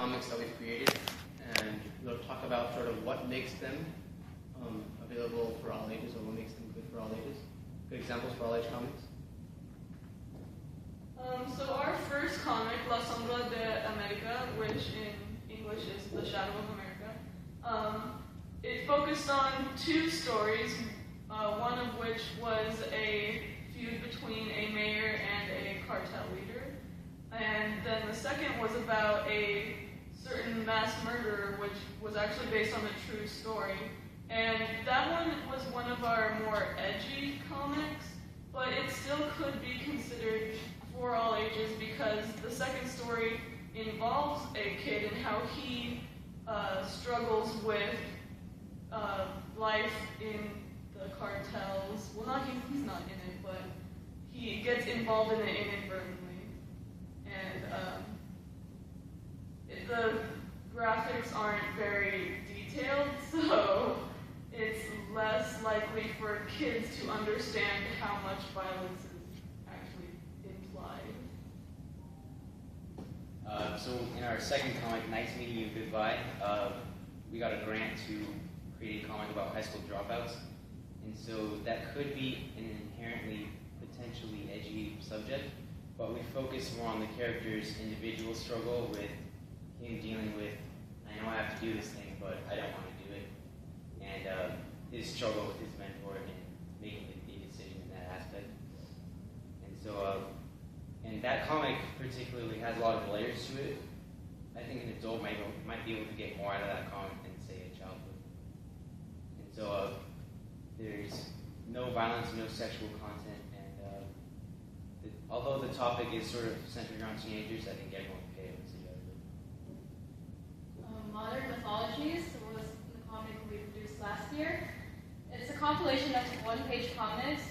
comics that we've created, and we'll talk about sort of what makes them available for all ages, or what makes them good for all ages. Good examples for all age comics. So our first comic, La Sombra de America, which in English is The Shadow of America, it focused on two stories, one of which was a feud between a mayor and a cartel leader. And then the second was about a certain mass murderer, which was actually based on a true story. And that one was one of our more edgy comics, but it still could be considered for all ages because the second story involves a kid and how he struggles with life in the cartels. Well, he's not in it, but he gets involved in it inadvertently. And the graphics aren't very detailed, so it's less likely for kids to understand how much violence is actually implied. So in our second comic, Nice Meeting You, Goodbye, we got a grant to create a comic about high school dropouts. And so that could be an inherently, potentially edgy subject, but we focus more on the character's individual struggle with him dealing with, I know I have to do this thing, but I don't want to do it. And his struggle with his mentor and making the decision in that aspect. And so, and that comic particularly has a lot of layers to it. I think an adult might be able to get more out of that comic than, say, a child would. And so, there's no violence, no sexual content, and although the topic is sort of centered around teenagers, I think everyone can pay attention to it. Modern Mythologies was the comic we produced last year. It's a compilation of one-page comics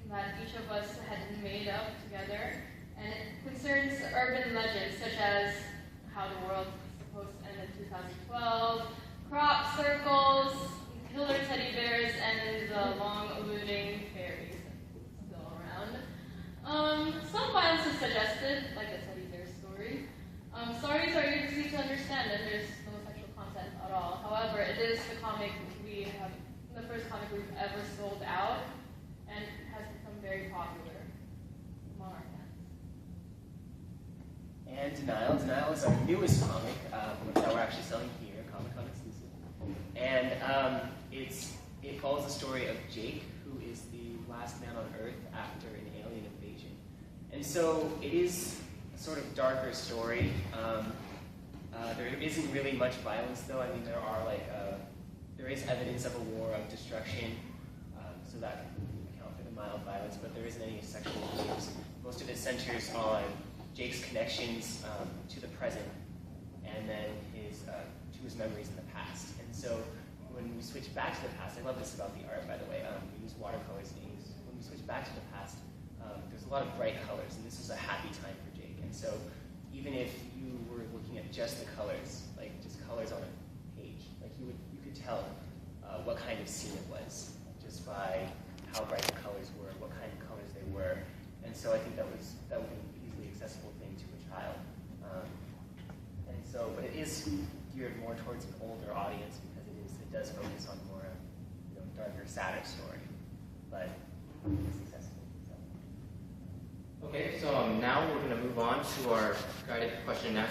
that each of us had made up together, and it concerns urban legends such as how the world is supposed to end in 2012, crop circles, killer teddy bears, and the long-eluding fairies still around. Some violence is suggested, like the teddy bear story. Stories are easy to understand, and there's no sexual content at all. However, it is the first comic we've ever sold out, and has become very popular among our fans. And Denial. Denial is our newest comic, that we're actually selling here, Comic-Con exclusive. And it follows the story of Jake, who is the last man on Earth after an alien invasion. And so it is a sort of darker story. There isn't really much violence, though. I mean, there is evidence of a war of destruction, so that can account for the mild violence, but there isn't any sexual abuse. Most of it centers on Jake's connections to the present, and then to his memories in the past. And so when we switch back to the past, I love this about the art, by the way, we use watercolors and inks. When we switch back to the past, there's a lot of bright colors, and this is a happy time for Jake. And so even if you were looking at just the colors, like just colors on a page, like you could tell what kind of scene it was just by how bright the colors were, what kind of colors they were. And so I think that would be an easily accessible thing to a child. But it is geared more towards an older audience because it does focus on more darker, sadder story. But it's accessible. So. Okay, so now we're going to move on to our guided question and